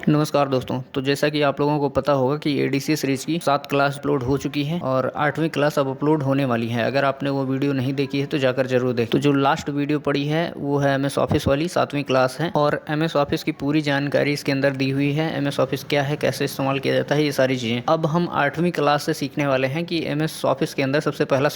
नमस्कार दोस्तों। तो जैसा कि आप लोगों को पता होगा कि एडीसी सीरीज की 7 क्लास अपलोड हो चुकी है और 8वीं क्लास अब अपलोड होने वाली है। अगर आपने वो वीडियो नहीं देखी है तो जाकर जरूर देखें। तो जो लास्ट वीडियो पड़ी है वो है एमएस ऑफिस वाली 7वीं क्लास है और एमएस ऑफिस की पूरी जानकारी इसके अंदर दी हुई है। एमएस ऑफिस क्या है, कैसे इस्तेमाल किया जाता है, ये सारी चीज़ें अब हम 8वीं क्लास से सीखने वाले हैं कि एमएस ऑफिस के अंदर सबसे पहला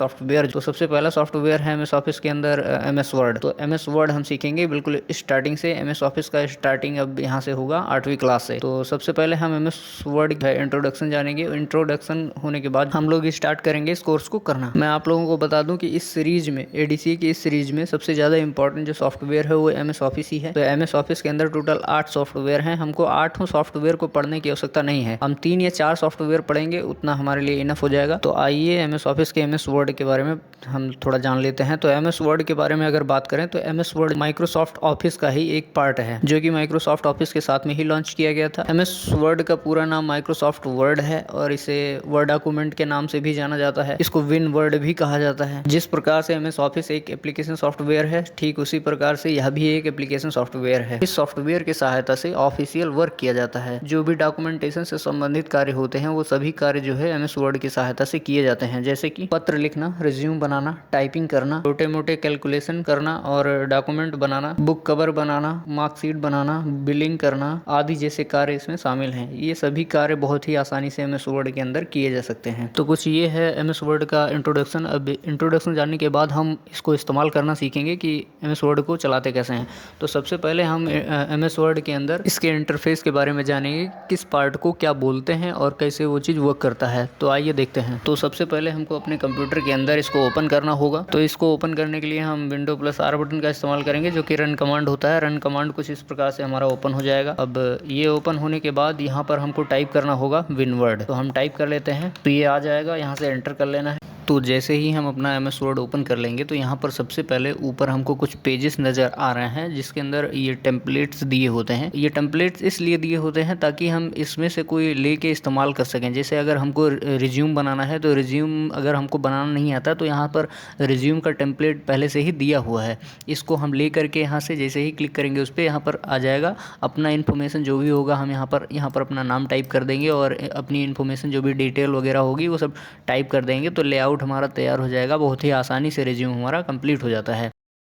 सॉफ्टवेयर है एमएस ऑफिस के अंदर एमएस वर्ड। तो एमएस वर्ड हम सीखेंगे बिल्कुल स्टार्टिंग से। एमएस ऑफिस का स्टार्टिंग अब यहाँ से होगा 8वीं क्लास से। तो सबसे पहले हम एमएस वर्ड का इंट्रोडक्शन जानेंगे। इंट्रोडक्शन होने के बाद हम लोग स्टार्ट करेंगे इस कोर्स को करना। मैं आप लोगों को बता दूं कि इस सीरीज में, एडीसी की इस सीरीज में सबसे ज़्यादा इंपॉर्टेंट जो सॉफ्टवेयर है वो एमएस ऑफिस ही है। तो एमएस ऑफिस के अंदर टोटल 8 सॉफ्टवेयर हैं। हमको 8 सॉफ्टवेयर को पढ़ने की आवश्यकता नहीं है। हम 3 या 4 सॉफ्टवेयर पढ़ेंगे, उतना हमारे लिए इनफ हो जाएगा। तो आइए एमएस ऑफिस के एमएस वर्ड के बारे में हम थोड़ा जान लेते हैं। तो एमएस वर्ड के बारे में अगर बात करें तो एमएस वर्ड माइक्रोसॉफ्ट ऑफिस का ही एक पार्ट है, जो कि माइक्रोसॉफ्ट ऑफिस के साथ में ही लॉन्च किया गया था। एमएस वर्ड का पूरा नाम माइक्रोसॉफ्ट वर्ड है और इसे वर्ड डॉक्यूमेंट के नाम से भी जाना जाता है। इसको विन वर्ड भी कहा जाता है। जिस प्रकार से एमएस ऑफिस एक एप्लीकेशन सॉफ्टवेयर है, ठीक उसी प्रकार से यह भी एक एप्लीकेशन सॉफ्टवेयर है। इस सॉफ्टवेयर की सहायता से ऑफिशियल वर्क किया जाता है। जो भी डॉक्यूमेंटेशन से संबंधित कार्य होते हैं वो सभी कार्य जो है एमएस वर्ड की सहायता से किए जाते हैं। जैसे कि पत्र लिखना, रिज्यूम बनाना, टाइपिंग करना, छोटे मोटे कैलकुलेशन करना और डॉक्यूमेंट बनाना, बुक कवर बनाना, मार्कशीट बनाना, बिलिंग करना आदि जैसे कार्य इसमें शामिल हैं। ये सभी कार्य बहुत ही आसानी से एमएस वर्ड के अंदर किए जा सकते हैं। तो कुछ ये है एमएस वर्ड का इंट्रोडक्शन। अब इंट्रोडक्शन जानने के बाद हम इसको इस्तेमाल करना सीखेंगे कि एमएस वर्ड को चलाते कैसे हैं। तो सबसे पहले हम एमएस वर्ड के अंदर इसके इंटरफेस के बारे में जानेंगे, किस पार्ट को क्या बोलते हैं और कैसे वो चीज़ वर्क करता है। तो आइए देखते हैं। तो सबसे पहले हमको अपने कंप्यूटर के अंदर इसको ओपन करना होगा। तो इसको ओपन करने के लिए हम विंडो प्लस आर बटन का इस्तेमाल करेंगे, जो कि रन कमांड होता है। रन कमांड कुछ इस प्रकार से हमारा ओपन हो जाएगा। अब ये ओपन होने के बाद यहाँ पर हमको टाइप करना होगा विनवर्ड। तो हम टाइप कर लेते हैं, तो ये आ जाएगा। यहाँ से एंटर कर लेना है। तो जैसे ही हम अपना एमएस वर्ड ओपन कर लेंगे तो यहाँ पर सबसे पहले ऊपर हमको कुछ पेजेस नज़र आ रहे हैं, जिसके अंदर ये टेम्पलेट्स दिए होते हैं। ये टेम्पलेट्स इसलिए दिए होते हैं ताकि हम इसमें से कोई लेके इस्तेमाल कर सकें। जैसे अगर हमको रिज्यूम बनाना है तो रिज्यूम अगर हमको बनाना नहीं आता तो यहाँ पर रिज्यूम का टेम्पलेट पहले से ही दिया हुआ है। इसको हम ले करके यहाँ से जैसे ही क्लिक करेंगे उस पर, यहाँ पर आ जाएगा अपना इन्फॉर्मेशन जो भी होगा। हम यहाँ पर अपना नाम टाइप कर देंगे और अपनी इन्फॉर्मेशन जो भी डिटेल वगैरह होगी वो सब टाइप कर देंगे। तो लेआउट हमारा तैयार हो जाएगा। बहुत ही आसानी से रिज्यूम हमारा कंप्लीट हो जाता है।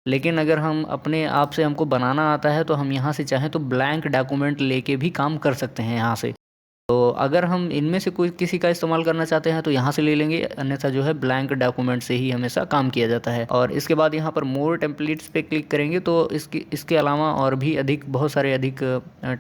लेकिन अगर हम अपने आप से हमको बनाना आता है तो हम यहाँ से चाहें तो ब्लैंक डॉक्यूमेंट लेके भी काम कर सकते हैं यहाँ से। तो अगर हम इनमें से कोई किसी का इस्तेमाल करना चाहते हैं तो यहाँ से ले लेंगे, अन्यथा जो है ब्लैंक डॉक्यूमेंट से ही हमेशा काम किया जाता है। और इसके बाद यहाँ पर मोर टेम्पलेट्स पे क्लिक करेंगे तो इसके अलावा और भी बहुत सारे अधिक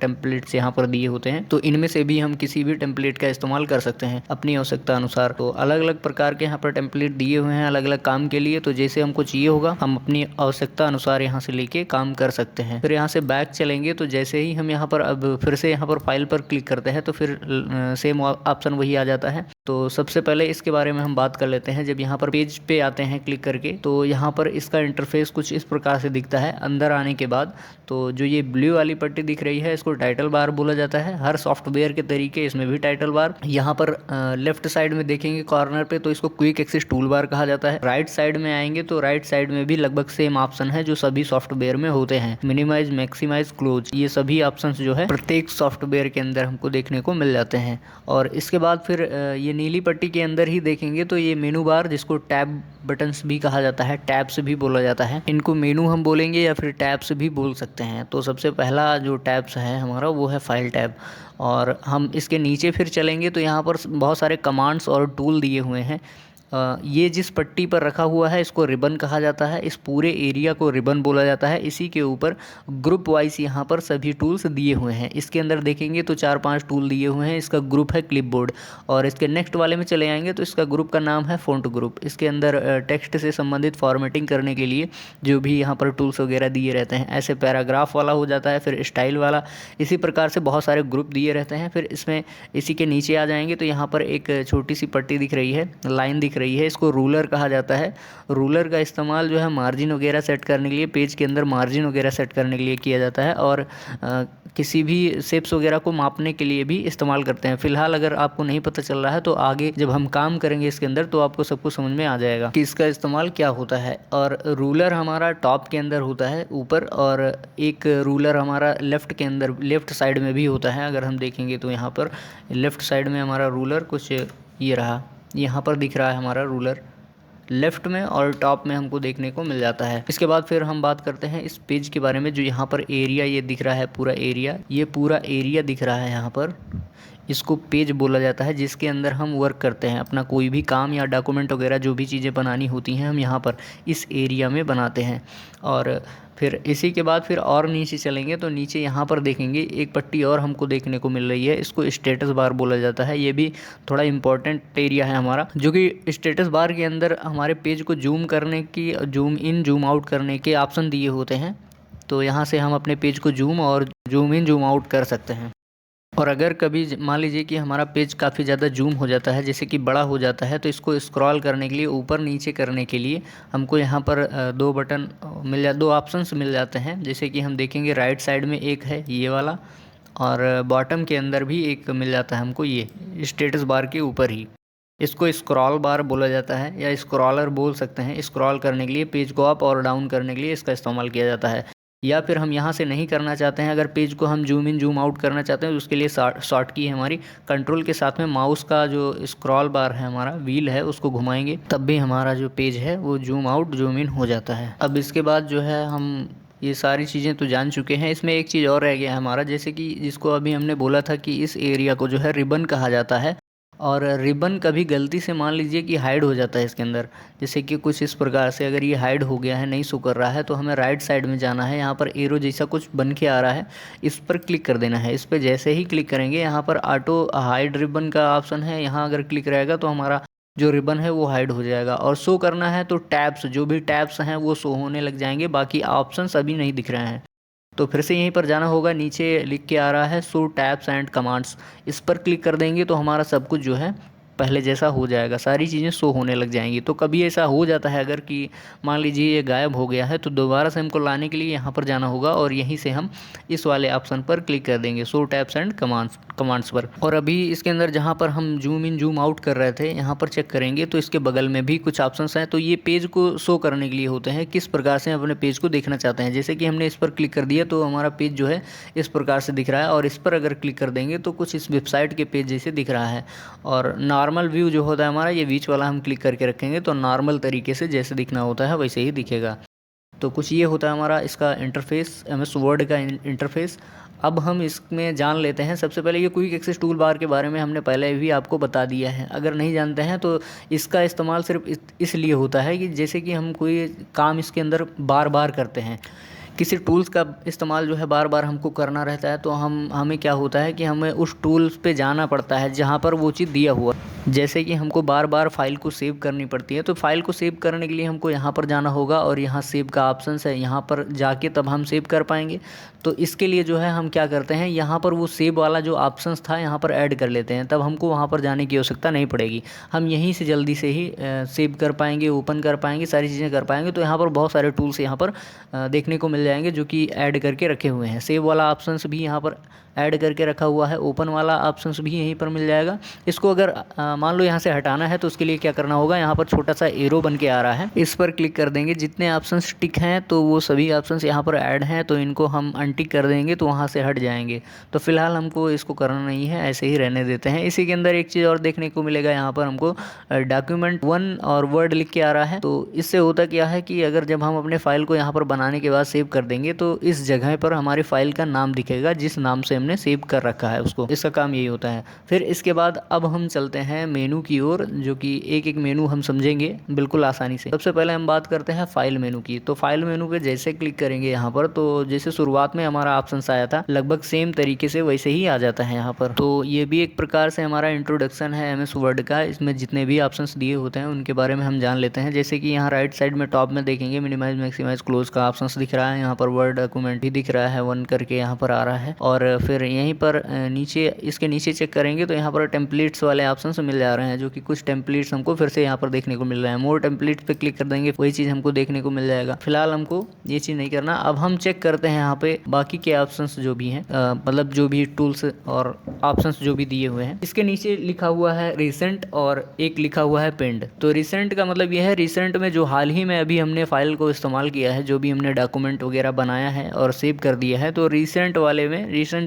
टेम्पलेट्स यहाँ पर दिए होते हैं। तो इनमें से भी हम किसी भी टेम्पलेट का इस्तेमाल कर सकते हैं अपनी आवश्यकता अनुसार। तो अलग अलग प्रकार के यहाँ पर टेम्पलेट दिए हुए हैं अलग अलग काम के लिए। तो जैसे हमको चाहिए होगा हम अपनी आवश्यकता अनुसार यहाँ से लेके काम कर सकते हैं। फिर यहाँ से बैक चलेंगे तो जैसे ही हम यहाँ पर अब फिर से यहाँ पर फाइल पर क्लिक करते हैं तो फिर सेम ऑप्शन वही आ जाता है। तो सबसे पहले इसके बारे में हम बात कर लेते हैं। जब यहाँ पर पेज पे आते हैं क्लिक करके तो यहाँ पर इसका इंटरफेस कुछ इस प्रकार से दिखता है। अंदर आने के बाद तो जो ये ब्लू वाली पट्टी दिख रही है इसको टाइटल बार बोला जाता है। हर सॉफ्टवेयर के तरीके इसमें भी टाइटल बार। यहाँ पर लेफ्ट साइड में देखेंगे कॉर्नर पे तो इसको क्विक एक्सेस टूल बार कहा जाता है। राइट साइड में आएंगे तो राइट साइड में भी लगभग सेम ऑप्शन है जो सभी सॉफ्टवेयर में होते हैं। मिनिमाइज, मैक्सिमाइज, क्लोज, ये सभी ऑप्शन जो है प्रत्येक सॉफ्टवेयर के अंदर हमको देखने को मिल जाते हैं। और इसके बाद फिर ये नीली पट्टी के अंदर ही देखेंगे तो ये मेनू बार, जिसको टैब बटन्स भी कहा जाता है, टैब्स भी बोला जाता है। इनको मेनू हम बोलेंगे या फिर टैब्स भी बोल सकते हैं। तो सबसे पहला जो टैब्स है हमारा वो है फाइल टैब। और हम इसके नीचे फिर चलेंगे तो यहाँ पर बहुत सारे कमांड्स और टूल दिए हुए हैं। ये जिस पट्टी पर रखा हुआ है इसको रिबन कहा जाता है। इस पूरे एरिया को रिबन बोला जाता है। इसी के ऊपर ग्रुप वाइज यहाँ पर सभी टूल्स दिए हुए हैं। इसके अंदर देखेंगे तो 4-5 टूल दिए हुए हैं। इसका ग्रुप है क्लिपबोर्ड। और इसके नेक्स्ट वाले में चले आएंगे तो इसका ग्रुप का नाम है फ़ॉन्ट ग्रुप। इसके अंदर टेक्स्ट से संबंधित फॉर्मेटिंग करने के लिए जो भी यहाँ पर टूल्स वगैरह दिए रहते हैं। ऐसे पैराग्राफ वाला हो जाता है, फिर स्टाइल वाला, इसी प्रकार से बहुत सारे ग्रुप दिए रहते हैं। फिर इसमें इसी के नीचे आ जाएंगे तो यहाँ पर एक छोटी सी पट्टी दिख रही है, लाइन दिख रही है, इसको रूलर कहा जाता है। रूलर का इस्तेमाल जो है मार्जिन वगैरह सेट करने के लिए, पेज के अंदर मार्जिन वगैरह सेट करने के लिए किया जाता है। और किसी भी शेप्स वगैरह को मापने के लिए भी इस्तेमाल करते हैं। फिलहाल अगर आपको नहीं पता चल रहा है तो आगे जब हम काम करेंगे इसके अंदर तो आपको सब कुछ समझ में आ जाएगा कि इसका इस्तेमाल क्या होता है। और रूलर हमारा टॉप के अंदर होता है ऊपर, और एक रूलर हमारा लेफ़्ट के अंदर लेफ़्ट साइड में भी होता है। अगर हम देखेंगे तो यहाँ पर लेफ़्ट साइड में हमारा रूलर कुछ ये रहा, यहाँ पर दिख रहा है हमारा रूलर लेफ़्ट में, और टॉप में हमको देखने को मिल जाता है। इसके बाद फिर हम बात करते हैं इस पेज के बारे में। जो यहाँ पर एरिया ये दिख रहा है, पूरा एरिया, ये पूरा एरिया दिख रहा है यहाँ पर, इसको पेज बोला जाता है, जिसके अंदर हम वर्क करते हैं। अपना कोई भी काम या डॉक्यूमेंट वगैरह जो भी चीज़ें बनानी होती हैं हम यहाँ पर इस एरिया में बनाते हैं। और फिर इसी के बाद फिर और नीचे चलेंगे तो नीचे यहाँ पर देखेंगे एक पट्टी और हमको देखने को मिल रही है, इसको स्टेटस बार बोला जाता है। ये भी थोड़ा इम्पोर्टेंट एरिया है हमारा, जो कि स्टेटस बार के अंदर हमारे पेज को जूम करने की, जूम इन जूम आउट करने के ऑप्शन दिए होते हैं। तो यहाँ से हम अपने पेज को जूम और जूम इन जूम आउट कर सकते हैं। और अगर कभी मान लीजिए कि हमारा पेज काफ़ी ज़्यादा जूम हो जाता है, जैसे कि बड़ा हो जाता है, तो इसको स्क्रॉल करने के लिए, ऊपर नीचे करने के लिए हमको यहाँ पर दो ऑप्शंस मिल जाते हैं। जैसे कि हम देखेंगे राइट साइड में एक है ये वाला, और बॉटम के अंदर भी एक मिल जाता है हमको ये स्टेटस बार के ऊपर ही। इसको स्क्रॉल बार बोला जाता है या स्क्रॉलर बोल सकते हैं। स्क्रॉल करने के लिए, पेज को अप और डाउन करने के लिए इसका इस्तेमाल किया जाता है। या फिर हम यहाँ से नहीं करना चाहते हैं, अगर पेज को हम जूम इन जूम आउट करना चाहते हैं तो उसके लिए शॉर्ट की है हमारी कंट्रोल के साथ में माउस का जो स्क्रॉल बार है, हमारा व्हील है, उसको घुमाएंगे तब भी हमारा जो पेज है वो जूम आउट जूम इन हो जाता है। अब इसके बाद जो है हम ये सारी चीज़ें तो जान चुके हैं। इसमें एक चीज़ और रह गया है हमारा, जैसे कि जिसको अभी हमने बोला था कि इस एरिया को जो है रिबन कहा जाता है। और रिबन कभी गलती से मान लीजिए कि हाइड हो जाता है इसके अंदर, जैसे कि कुछ इस प्रकार से अगर ये हाइड हो गया है, नहीं शो कर रहा है, तो हमें राइट साइड में जाना है। यहाँ पर एरो जैसा कुछ बन के आ रहा है, इस पर क्लिक कर देना है। इस पर जैसे ही क्लिक करेंगे यहाँ पर ऑटो हाइड रिबन का ऑप्शन है, यहाँ अगर क्लिक रहेगा तो हमारा जो रिबन है वो हाइड हो जाएगा। और शो करना है तो टैब्स, जो भी टैब्स हैं वो शो होने लग जाएंगे, बाकी ऑप्शंस अभी नहीं दिख रहे हैं। तो फिर से यहीं पर जाना होगा, नीचे लिख के आ रहा है शो टैब्स एंड कमांड्स, इस पर क्लिक कर देंगे तो हमारा सब कुछ जो है पहले जैसा हो जाएगा, सारी चीज़ें शो होने लग जाएंगी। तो कभी ऐसा हो जाता है अगर कि मान लीजिए ये गायब हो गया है, तो दोबारा से हमको लाने के लिए यहाँ पर जाना होगा और यहीं से हम इस वाले ऑप्शन पर क्लिक कर देंगे, शो टैब्स एंड कमांड्स पर। और अभी इसके अंदर जहाँ पर हम जूम इन जूम आउट कर रहे थे, यहाँ पर चेक करेंगे तो इसके बगल में भी कुछ ऑप्शंस हैं। तो ये पेज को शो करने के लिए होते हैं, किस प्रकार से अपने पेज को देखना चाहते हैं। जैसे कि हमने इस पर क्लिक कर दिया तो हमारा पेज जो है इस प्रकार से दिख रहा है, और इस पर अगर क्लिक कर देंगे तो कुछ इस वेबसाइट के पेज जैसे दिख रहा है। और नॉर्मल व्यू जो होता है हमारा, ये बीच वाला हम क्लिक करके रखेंगे तो नॉर्मल तरीके से जैसे दिखना होता है वैसे ही दिखेगा। तो कुछ ये होता है हमारा इसका इंटरफेस, MS वर्ड का इंटरफेस। अब हम इसमें जान लेते हैं। सबसे पहले ये क्विक एक्सेस टूल बार के बारे में हमने पहले भी आपको बता दिया है, अगर नहीं जानते हैं तो इसका इस्तेमाल सिर्फ इसलिए होता है कि जैसे कि हम कोई काम इसके अंदर बार बार करते हैं, किसी टूल्स का इस्तेमाल जो है बार बार हमको करना रहता है, तो हमें क्या होता है कि हमें उस टूल्स पे जाना पड़ता है जहाँ पर वो चीज़ दिया हुआ। जैसे कि हमको बार बार फाइल को सेव करनी पड़ती है, तो फाइल को सेव करने के लिए हमको यहाँ पर जाना होगा, और यहाँ सेव का ऑप्शन है, यहाँ पर जाके तब हम सेव कर पाएंगे। तो इसके लिए जो है हम क्या करते हैं, यहाँ पर वो सेव वाला जो ऑप्शंस था यहाँ पर ऐड कर लेते हैं, तब हमको वहाँ पर जाने की आवश्यकता नहीं पड़ेगी। हम यहीं से जल्दी से ही सेव कर पाएंगे, ओपन कर पाएंगे, सारी चीज़ें कर पाएंगे। तो यहाँ पर बहुत सारे टूल्स यहाँ पर देखने को मिल जाएंगे जो कि ऐड करके रखे हुए हैं। सेव वाला ऑप्शंस भी यहाँ पर ऐड करके रखा हुआ है, ओपन वाला ऑप्शंस भी यहीं पर मिल जाएगा। इसको अगर मान लो यहाँ से हटाना है तो उसके लिए क्या करना होगा, यहाँ पर छोटा सा एरो बन के आ रहा है, इस पर क्लिक कर देंगे। जितने ऑप्शंस टिक हैं तो वो सभी ऑप्शंस यहाँ पर ऐड हैं, तो इनको हम अनटिक कर देंगे तो वहाँ से हट जाएंगे। तो फिलहाल हमको इसको करना नहीं है, ऐसे ही रहने देते हैं। इसी के अंदर एक चीज़ और देखने को मिलेगा, यहाँ पर हमको डॉक्यूमेंट 1 और वर्ड लिख के आ रहा है। तो इससे होता क्या है कि अगर जब हम अपने फाइल को यहाँ पर बनाने के बाद सेव कर देंगे तो इस जगह पर हमारी फाइल का नाम दिखेगा, जिस नाम से हमने सेव कर रखा है उसको। इसका काम यही होता है। फिर इसके बाद अब हम चलते हैं मेनू की ओर, जो कि एक एक मेनू हम समझेंगे बिल्कुल आसानी से। सबसे पहले हम बात करते हैं फाइल मेनू की। तो फाइल मेनू पे जैसे क्लिक करेंगे यहाँ पर, तो जैसे शुरुआत में हमारा ऑप्शन आया था लगभग सेम तरीके से वैसे ही आ जाता है यहाँ पर। तो ये भी एक प्रकार से हमारा इंट्रोडक्शन है MS वर्ड का। इसमें जितने भी ऑप्शंस दिए होते हैं उनके बारे में हम जान लेते हैं। जैसे कि यहाँ राइट साइड में टॉप में देखेंगे मिनिमाइज मैक्सिमाइज क्लोज का ऑप्शंस दिख रहा है, यहाँ पर वर्ड डॉक्यूमेंट भी दिख रहा है, 1 करके यहाँ पर आ रहा है। और फिर फिर यहीं पर नीचे इसके नीचे चेक करेंगे तो यहाँ पर टेम्पलेट्स वाले ऑप्शन मिल जा रहे हैं, जो कि कुछ टेम्पलेट्स हमको फिर से यहाँ पर देखने को मिल रहे हैं। मोर टेम्पलेट्स पे क्लिक कर देंगे, वही चीज़ हमको देखने को मिल जाएगा। फिलहाल हमको ये चीज़ नहीं करना। अब हम चेक करते हैं यहाँ पे बाकी के ऑप्शंस जो भी हैं, मतलब जो भी टूल्स और ऑप्शंस जो भी दिए हुए हैं। इसके नीचे लिखा हुआ है रिसेंट और एक लिखा हुआ है पिंड। तो रिसेंट का मतलब यह है रिसेंट में जो हाल ही में अभी हमने फाइल को इस्तेमाल किया है, जो भी हमने डॉक्यूमेंट वगैरह बनाया है और सेव कर दिया है, तो रिसेंट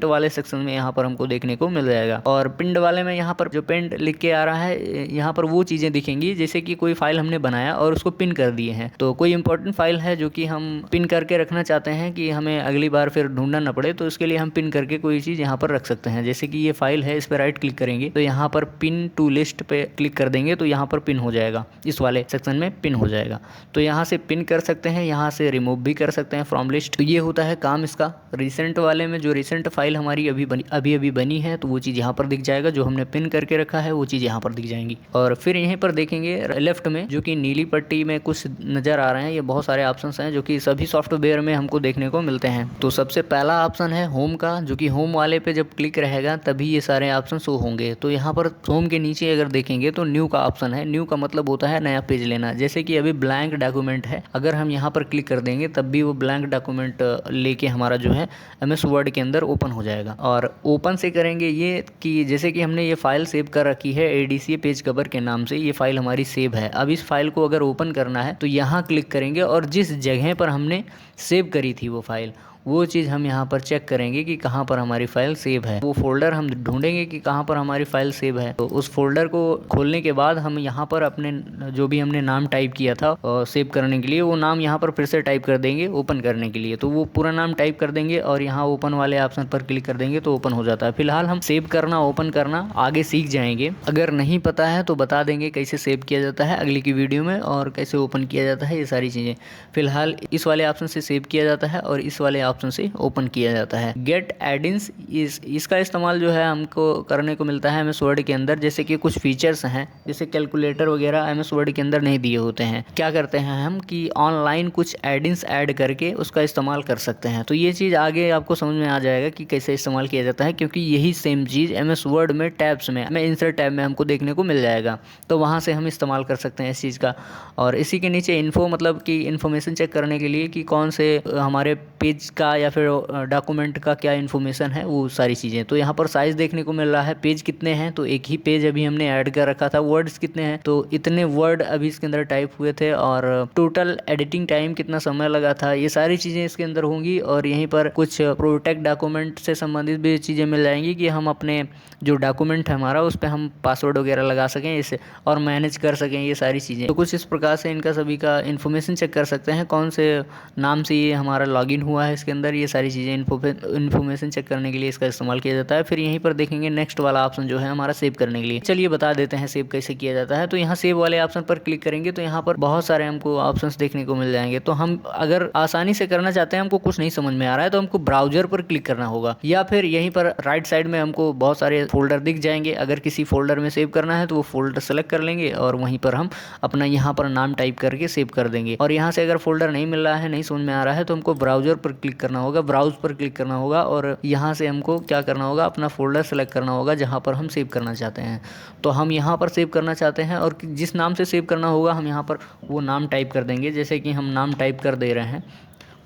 वाले सेक्शन में यहाँ पर हमको देखने को मिल जाएगा। और पिंड वाले में यहाँ पर जो पिंड लिख के आ रहा है, यहाँ पर वो चीज़ें दिखेंगी जैसे कि कोई फाइल हमने बनाया और उसको पिन कर दिए हैं। तो कोई इंपॉर्टेंट फाइल है जो कि हम पिन करके रखना चाहते हैं कि हमें अगली बार फिर ढूंढना न पड़े, तो इसके लिए हम पिन करके कोई चीज़ यहाँ पर रख सकते हैं। जैसे कि ये फाइल है, इस पर राइट क्लिक करेंगे तो यहाँ पर पिन टू लिस्ट पे क्लिक कर देंगे तो यहाँ पर पिन हो जाएगा, इस वाले सेक्शन में पिन हो जाएगा। तो यहाँ से पिन कर सकते हैं, यहाँ से रिमूव भी कर सकते हैं फ्रॉम लिस्ट। तो ये होता है काम इसका। रिसेंट वाले में जो रिसेंट फाइल हमारी अभी बनी है तो वो चीज़ यहाँ पर दिख जाएगा, जो हमने पिन करके रखा है वो चीज़ यहाँ पर दिख जाएंगी। और फिर यहीं पर देखेंगे लेफ्ट में जो कि नीली पट्टी में कुछ नज़र आ रहे हैं, ये बहुत सारे ऑप्शंस हैं जो कि सभी सॉफ्टवेयर में हमको देखने को मिलते हैं। तो सबसे पहला ऑप्शन है होम का, जो कि होम वाले पे जब क्लिक रहेगा तभी ये सारे ऑप्शन शो होंगे। तो यहाँ पर होम के नीचे अगर देखेंगे तो न्यू का ऑप्शन है। न्यू का मतलब होता है नया पेज लेना। जैसे कि अभी ब्लैंक डॉक्यूमेंट है, अगर हम यहाँ पर क्लिक कर देंगे तब भी वो ब्लैंक डॉक्यूमेंट लेके हमारा जो है MS वर्ड के अंदर ओपन हो जाएगा। और ओपन से करेंगे ये कि जैसे कि हमने ये फाइल सेव कर रखी है ADCA पेज कवर के नाम से, ये फाइल हमारी सेव है। अब इस फाइल को अगर ओपन करना है तो यहाँ क्लिक करेंगे और जिस जगह पर हमने सेव करी थी वो फाइल, वो चीज़ हम यहाँ पर चेक करेंगे कि कहाँ पर हमारी फ़ाइल सेव है। वो फोल्डर हम ढूंढेंगे कि कहाँ पर हमारी फ़ाइल सेव है। तो उस फोल्डर को खोलने के बाद हम यहाँ पर अपने जो भी हमने नाम टाइप किया था सेव करने के लिए, वो नाम यहाँ पर फिर से टाइप कर देंगे ओपन करने के लिए। तो वो पूरा नाम टाइप कर देंगे और यहाँ ओपन वाले ऑप्शन पर क्लिक कर देंगे तो ओपन हो जाता है। फिलहाल हम सेव करना ओपन करना आगे सीख जाएंगे। अगर नहीं पता है तो बता देंगे कैसे सेव किया जाता है अगली की वीडियो में, और कैसे ओपन किया जाता है, ये सारी चीज़ें। फिलहाल इस वाले ऑप्शन से सेव किया जाता है और इस वाले ऑप्शन से ओपन किया जाता है। गेट एडिंस इसका इस्तेमाल जो है हमको करने को मिलता है MS वर्ड के अंदर। जैसे कि कुछ फीचर्स हैं, जैसे कैलकुलेटर वगैरह MS वर्ड के अंदर नहीं दिए होते हैं। क्या करते हैं हम कि ऑनलाइन कुछ एडिंस ऐड करके उसका इस्तेमाल कर सकते हैं। तो ये चीज़ आगे आपको समझ में आ जाएगा कि कैसे इस्तेमाल किया जाता है, क्योंकि यही सेम चीज़ MS वर्ड में टैब्स में इंसर्ट टैब में हमको देखने को मिल जाएगा। तो वहाँ से हम इस्तेमाल कर सकते हैं इस चीज़ का। और इसी के नीचे इन्फो, मतलब कि इन्फॉर्मेशन चेक करने के लिए कि कौन से हमारे पेज का या फिर डॉक्यूमेंट का क्या इन्फॉर्मेशन है, वो सारी चीज़ें। तो यहाँ पर साइज़ देखने को मिल रहा है, पेज कितने हैं, तो एक ही पेज अभी हमने ऐड कर रखा था। वर्ड्स कितने हैं, तो इतने वर्ड अभी इसके अंदर टाइप हुए थे। और टोटल एडिटिंग टाइम कितना समय लगा था, ये सारी चीज़ें इसके अंदर होंगी। और यहीं पर कुछ प्रोटेक्ट डॉक्यूमेंट से संबंधित भी चीज़ें मिल जाएंगी कि हम अपने जो डॉक्यूमेंट है हमारा उस पर हम पासवर्ड वगैरह लगा सकें इसे और मैनेज कर सकें, ये सारी चीज़ें। तो कुछ इस प्रकार से इनका सभी का इन्फॉर्मेशन चेक कर सकते हैं, कौन से नाम से ये हमारा लॉगिन हुआ है इसके अंदर, ये सारी चीज़ें इन्फॉर्मेशन चेक करने के लिए इसका इस्तेमाल किया जाता है। फिर यहीं पर देखेंगे नेक्स्ट वाला ऑप्शन जो है हमारा सेव करने के लिए। चलिए बता देते हैं सेव कैसे किया जाता है। तो यहाँ सेव वाले ऑप्शन पर क्लिक करेंगे तो यहाँ पर बहुत सारे हमको ऑप्शंस देखने को मिल जाएंगे। तो हम अगर आसानी से करना चाहते हैं, हमको कुछ नहीं समझ में आ रहा है, तो हमको ब्राउजर पर क्लिक करना होगा, या फिर यहीं पर राइट साइड में हमको बहुत सारे फोल्डर दिख जाएंगे। अगर किसी फोल्डर में सेव करना है तो वो फोल्डर सेलेक्ट कर लेंगे और वहीं पर हम अपना यहाँ पर नाम टाइप करके सेव कर देंगे। और यहाँ से अगर फोल्डर नहीं मिल रहा है, नहीं समझ में आ रहा है, तो हमको ब्राउजर पर क्लिक करना होगा, ब्राउज पर क्लिक करना होगा और यहाँ से हमको क्या करना होगा, अपना फोल्डर सेलेक्ट करना होगा जहाँ पर हम सेव करना चाहते हैं। तो हम यहाँ पर सेव करना चाहते हैं और जिस नाम से सेव करना होगा हम यहाँ पर वो नाम टाइप कर देंगे। जैसे कि हम नाम टाइप कर दे रहे हैं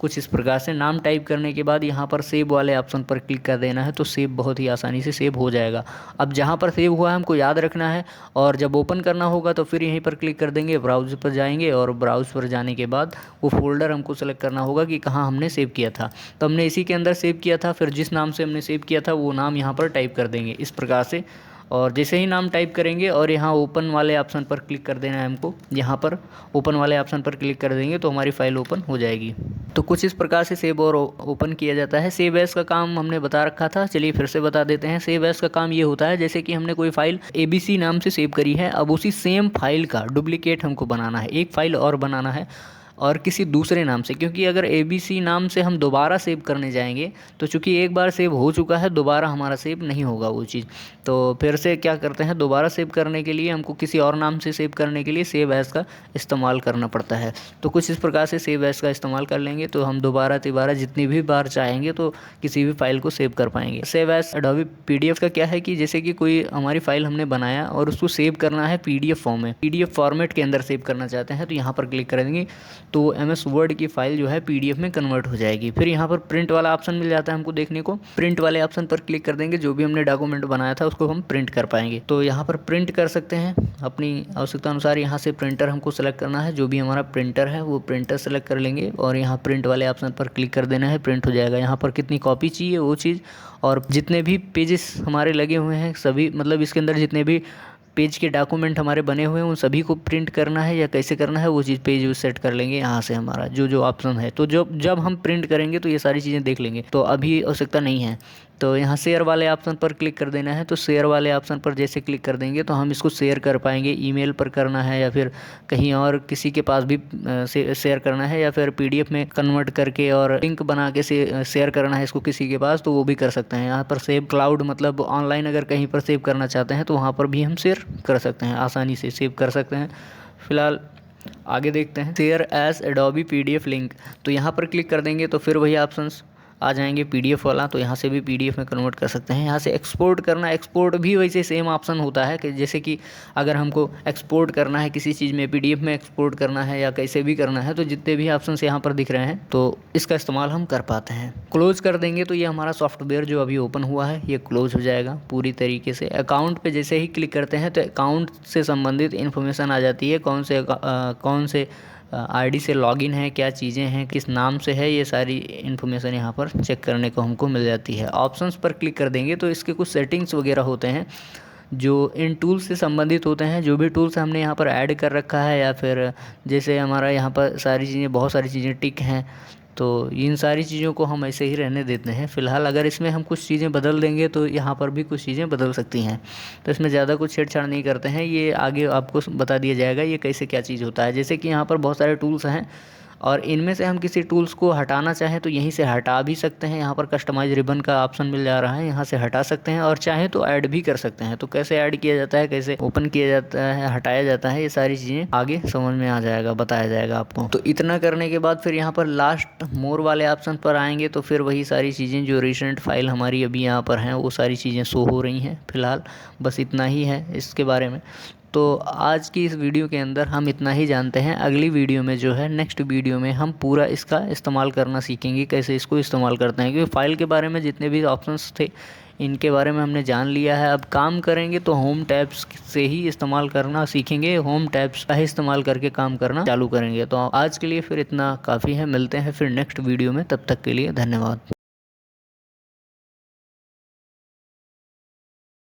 कुछ इस प्रकार से। नाम टाइप करने के बाद यहाँ पर सेव वाले ऑप्शन पर क्लिक कर देना है, तो सेव बहुत ही आसानी से सेव हो जाएगा। अब जहाँ पर सेव हुआ है हमको याद रखना है, और जब ओपन करना होगा तो फिर यहीं पर क्लिक कर देंगे, ब्राउज़ पर जाएंगे और ब्राउज़ पर जाने के बाद वो फोल्डर हमको सेलेक्ट करना होगा कि कहाँ हमने सेव किया था। तो हमने इसी के अंदर सेव किया था, फिर जिस नाम से हमने सेव किया था वो नाम यहाँ पर टाइप कर देंगे इस प्रकार से। और जैसे ही नाम टाइप करेंगे और यहाँ ओपन वाले ऑप्शन पर क्लिक कर देना है हमको, यहाँ पर ओपन वाले ऑप्शन पर क्लिक कर देंगे तो हमारी फ़ाइल ओपन हो जाएगी। तो कुछ इस प्रकार से सेव और ओपन किया जाता है। सेव एज का काम हमने बता रखा था, चलिए फिर से बता देते हैं। सेव एज का काम ये होता है, जैसे कि हमने कोई फाइल ABC नाम से सेव करी है, अब उसी सेम फाइल का डुप्लीकेट हमको बनाना है, एक फ़ाइल और बनाना है। और किसी दूसरे नाम से, क्योंकि अगर ABC नाम से हम दोबारा सेव करने जाएंगे तो चूंकि एक बार सेव हो चुका है, दोबारा हमारा सेव नहीं होगा वो चीज़। तो फिर से क्या करते हैं, दोबारा सेव करने के लिए हमको किसी और नाम से सेव करने के लिए सेव एज़ का इस्तेमाल करना पड़ता है। तो कुछ इस प्रकार से सेव एज़ का इस्तेमाल कर लेंगे तो हम दोबारा तिबारा जितनी भी बार चाहेंगे तो किसी भी फाइल को सेव कर पाएंगे। सेव एज एडोबी PDF का क्या है कि जैसे कि कोई हमारी फाइल हमने बनाया और उसको सेव करना है PDF फॉर्म में, PDF फॉर्मेट के अंदर सेव करना चाहते हैं, तो यहाँ पर क्लिक करेंगे तो MS वर्ड की फाइल जो है PDF में कन्वर्ट हो जाएगी। फिर यहाँ पर प्रिंट वाला ऑप्शन मिल जाता है हमको देखने को। प्रिंट वाले ऑप्शन पर क्लिक कर देंगे, जो भी हमने डॉक्यूमेंट बनाया था उसको हम प्रिंट कर पाएंगे। तो यहाँ पर प्रिंट कर सकते हैं अपनी आवश्यकता अनुसार। यहाँ से प्रिंटर हमको सेलेक्ट करना है, जो भी हमारा प्रिंटर है वो प्रिंटर सेलेक्ट कर लेंगे और यहाँ प्रिंट वाले ऑप्शन पर क्लिक कर देना है, प्रिंट हो जाएगा। यहाँ पर कितनी कॉपी चाहिए वो चीज़, और जितने भी पेजेस हमारे लगे हुए हैं सभी, मतलब इसके अंदर जितने भी पेज के डॉक्यूमेंट हमारे बने हुए हैं उन सभी को प्रिंट करना है या कैसे करना है वो चीज़ पेज सेट कर लेंगे यहाँ से हमारा जो ऑप्शन है। तो जब हम प्रिंट करेंगे तो ये सारी चीज़ें देख लेंगे, तो अभी आवश्यकता नहीं है। तो यहाँ शेयर वाले ऑप्शन पर क्लिक कर देना है। तो शेयर वाले ऑप्शन पर जैसे क्लिक कर देंगे तो हम इसको शेयर कर पाएंगे। ईमेल पर करना है या फिर कहीं और किसी के पास भी शेयर करना है, या फिर PDF में कन्वर्ट करके और लिंक बना के शेयर करना है इसको किसी के पास, तो वो भी कर सकते हैं। यहाँ पर सेव क्लाउड, मतलब ऑनलाइन अगर कहीं पर सेव करना चाहते हैं तो वहाँ पर भी हम शेयर कर सकते हैं, आसानी से सेव कर सकते हैं। फिलहाल आगे देखते हैं share as Adobe PDF link. तो यहाँ पर क्लिक कर देंगे तो फिर वही ऑप्शंस आ जाएंगे PDF वाला, तो यहाँ से भी PDF में कन्वर्ट कर सकते हैं। यहाँ से एक्सपोर्ट करना, एक्सपोर्ट भी वैसे सेम ऑप्शन होता है कि जैसे कि अगर हमको एक्सपोर्ट करना है किसी चीज़ में, PDF में एक्सपोर्ट करना है या कैसे भी करना है, तो जितने भी ऑप्शंस यहाँ पर दिख रहे हैं तो इसका इस्तेमाल हम कर पाते हैं। क्लोज कर देंगे तो ये हमारा सॉफ्टवेयर जो अभी ओपन हुआ है ये क्लोज हो जाएगा पूरी तरीके से। अकाउंट पर जैसे ही क्लिक करते हैं तो अकाउंट से संबंधित इन्फॉर्मेशन आ जाती है, कौन से ID से लॉगिन है, क्या चीज़ें हैं, किस नाम से है, ये सारी इन्फॉर्मेशन यहाँ पर चेक करने को हमको मिल जाती है। ऑप्शंस पर क्लिक कर देंगे तो इसके कुछ सेटिंग्स वगैरह होते हैं जो इन टूल्स से संबंधित होते हैं। जो भी टूल्स हमने यहाँ पर ऐड कर रखा है या फिर जैसे हमारा यहाँ पर सारी चीज़ें, बहुत सारी चीज़ें टिक हैं, तो इन सारी चीज़ों को हम ऐसे ही रहने देते हैं फ़िलहाल। अगर इसमें हम कुछ चीज़ें बदल देंगे तो यहाँ पर भी कुछ चीज़ें बदल सकती हैं, तो इसमें ज़्यादा कुछ छेड़छाड़ नहीं करते हैं। ये आगे आपको बता दिया जाएगा ये कैसे क्या चीज़ होता है। जैसे कि यहाँ पर बहुत सारे टूल्स हैं और इनमें से हम किसी टूल्स को हटाना चाहें तो यहीं से हटा भी सकते हैं। यहाँ पर कस्टमाइज रिबन का ऑप्शन मिल जा रहा है, यहाँ से हटा सकते हैं और चाहें तो ऐड भी कर सकते हैं। तो कैसे ऐड किया जाता है, कैसे ओपन किया जाता है, हटाया जाता है, ये सारी चीज़ें आगे समझ में आ जाएगा, बताया जाएगा आपको। तो इतना करने के बाद फिर यहाँ पर लास्ट मोर वाले ऑप्शन पर आएंगे तो फिर वही सारी चीज़ें जो रिसेंट फाइल हमारी अभी यहाँ पर हैं वो सारी चीज़ें शो हो रही हैं। फ़िलहाल बस इतना ही है इसके बारे में। तो आज की इस वीडियो के अंदर हम इतना ही जानते हैं। अगली वीडियो में जो है, नेक्स्ट वीडियो में हम पूरा इसका इस्तेमाल करना सीखेंगे, कैसे इसको इस्तेमाल करते हैं। क्योंकि फ़ाइल के बारे में जितने भी ऑप्शंस थे इनके बारे में हमने जान लिया है। अब काम करेंगे तो होम टैब्स से ही इस्तेमाल करना सीखेंगे, होम टैब्स का ही इस्तेमाल करके काम करना चालू करेंगे। तो आज के लिए फिर इतना काफ़ी है, मिलते हैं फिर नेक्स्ट वीडियो में, तब तक के लिए धन्यवाद।